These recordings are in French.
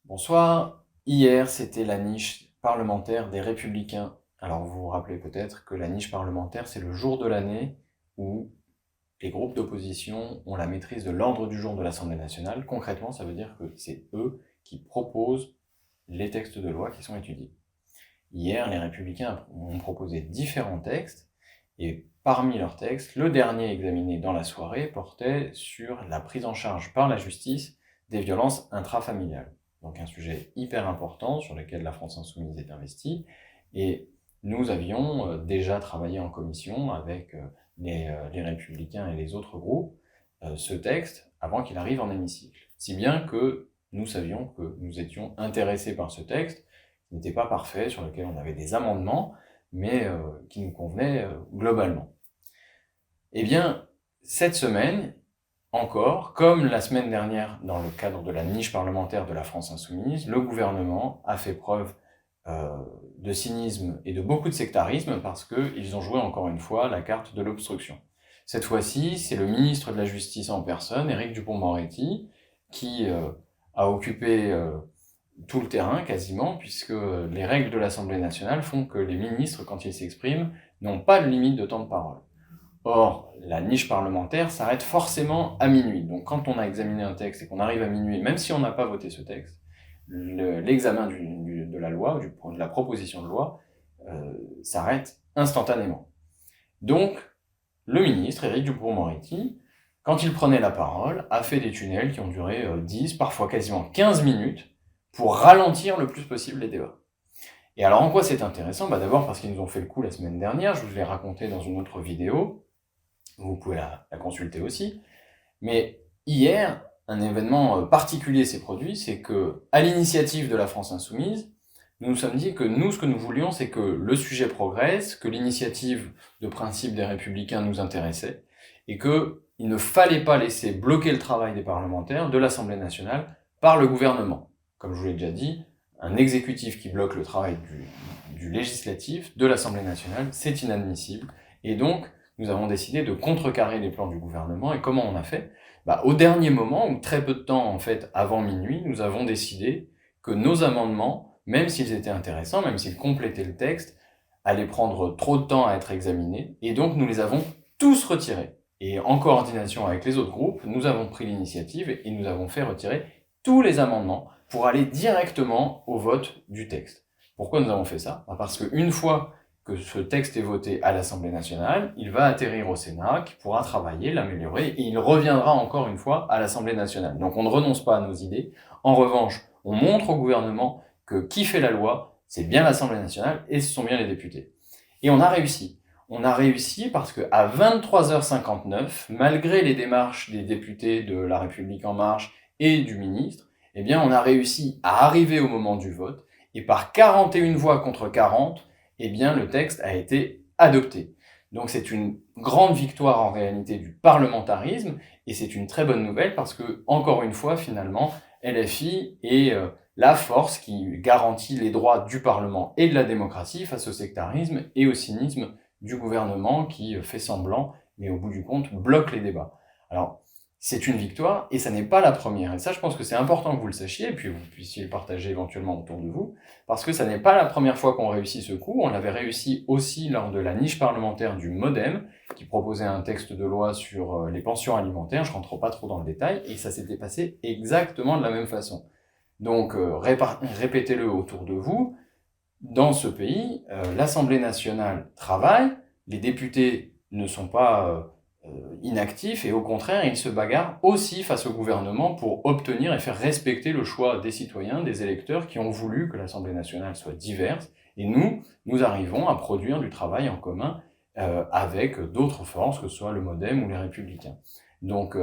Bonsoir. Hier, c'était la niche parlementaire des Républicains. Alors, vous vous rappelez peut-être que la niche parlementaire, c'est le jour de l'année où les groupes d'opposition ont la maîtrise de l'ordre du jour de l'Assemblée nationale. Concrètement, ça veut dire que c'est eux qui proposent les textes de loi qui sont étudiés. Hier, les Républicains ont proposé différents textes, et parmi leurs textes, le dernier examiné dans la soirée portait sur la prise en charge par la justice des violences intrafamiliales. Donc un sujet hyper important sur lequel la France Insoumise est investie, et nous avions déjà travaillé en commission avec les Républicains et les autres groupes ce texte avant qu'il arrive en hémicycle. Si bien que nous savions que nous étions intéressés par ce texte, qui n'était pas parfait, sur lequel on avait des amendements, mais qui nous convenaient globalement. Eh bien, cette semaine, encore, comme la semaine dernière dans le cadre de la niche parlementaire de la France Insoumise, le gouvernement a fait preuve de cynisme et de beaucoup de sectarisme parce qu'ils ont joué encore une fois la carte de l'obstruction. Cette fois-ci, c'est le ministre de la Justice en personne, Éric Dupond-Moretti, qui a occupé tout le terrain quasiment, puisque les règles de l'Assemblée nationale font que les ministres, quand ils s'expriment, n'ont pas de limite de temps de parole. Or, la niche parlementaire s'arrête forcément à minuit. Donc quand on a examiné un texte et qu'on arrive à minuit, même si on n'a pas voté ce texte, l'examen de la loi, de la proposition de loi, s'arrête instantanément. Donc, le ministre, Éric Dupond-Moretti, quand il prenait la parole, a fait des tunnels qui ont duré 10, parfois quasiment 15 minutes, pour ralentir le plus possible les débats. Et alors en quoi c'est intéressant ? D'abord parce qu'ils nous ont fait le coup la semaine dernière, je vous l'ai raconté dans une autre vidéo, vous pouvez la consulter aussi, mais hier, un événement particulier s'est produit, c'est que, à l'initiative de la France Insoumise, nous nous sommes dit que nous, ce que nous voulions, c'est que le sujet progresse, que l'initiative de principe des Républicains nous intéressait, et qu'il ne fallait pas laisser bloquer le travail des parlementaires de l'Assemblée nationale par le gouvernement. Comme je vous l'ai déjà dit, un exécutif qui bloque le travail du législatif, de l'Assemblée nationale, c'est inadmissible, et donc nous avons décidé de contrecarrer les plans du gouvernement, et comment on a fait ? Au dernier moment, ou très peu de temps en fait avant minuit, nous avons décidé que nos amendements, même s'ils étaient intéressants, même s'ils complétaient le texte, allaient prendre trop de temps à être examinés, et donc nous les avons tous retirés. Et en coordination avec les autres groupes, nous avons pris l'initiative et nous avons fait retirer tous les amendements pour aller directement au vote du texte. Pourquoi nous avons fait ça ? Parce qu'une fois que ce texte est voté à l'Assemblée nationale, il va atterrir au Sénat, qui pourra travailler, l'améliorer, et il reviendra encore une fois à l'Assemblée nationale. Donc on ne renonce pas à nos idées. En revanche, on montre au gouvernement que qui fait la loi, c'est bien l'Assemblée nationale, et ce sont bien les députés. Et on a réussi. On a réussi parce qu'à 23h59, malgré les démarches des députés de La République En Marche et du ministre, eh bien on a réussi à arriver au moment du vote, et par 41 voix contre 40, eh bien le texte a été adopté. Donc c'est une grande victoire en réalité du parlementarisme, et c'est une très bonne nouvelle parce que, encore une fois, finalement, LFI est la force qui garantit les droits du Parlement et de la démocratie face au sectarisme et au cynisme du gouvernement qui fait semblant, mais au bout du compte, bloque les débats. Alors, c'est une victoire, et ça n'est pas la première. Et ça, je pense que c'est important que vous le sachiez, et puis vous puissiez le partager éventuellement autour de vous, parce que ça n'est pas la première fois qu'on réussit ce coup. On l'avait réussi aussi lors de la niche parlementaire du MoDem, qui proposait un texte de loi sur les pensions alimentaires. Je rentre pas trop dans le détail, et ça s'était passé exactement de la même façon. Donc, répétez-le autour de vous. Dans ce pays, l'Assemblée nationale travaille, les députés ne sont pas inactifs, et au contraire, ils se bagarrent aussi face au gouvernement pour obtenir et faire respecter le choix des citoyens, des électeurs qui ont voulu que l'Assemblée nationale soit diverse, et nous arrivons à produire du travail en commun avec d'autres forces, que ce soit le MoDem ou les Républicains. Donc,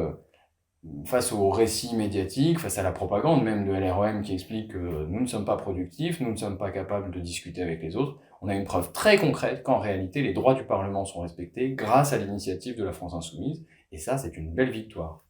face aux récits médiatiques, face à la propagande même de LREM qui explique que nous ne sommes pas productifs, nous ne sommes pas capables de discuter avec les autres, on a une preuve très concrète qu'en réalité les droits du Parlement sont respectés grâce à l'initiative de la France Insoumise, et ça c'est une belle victoire.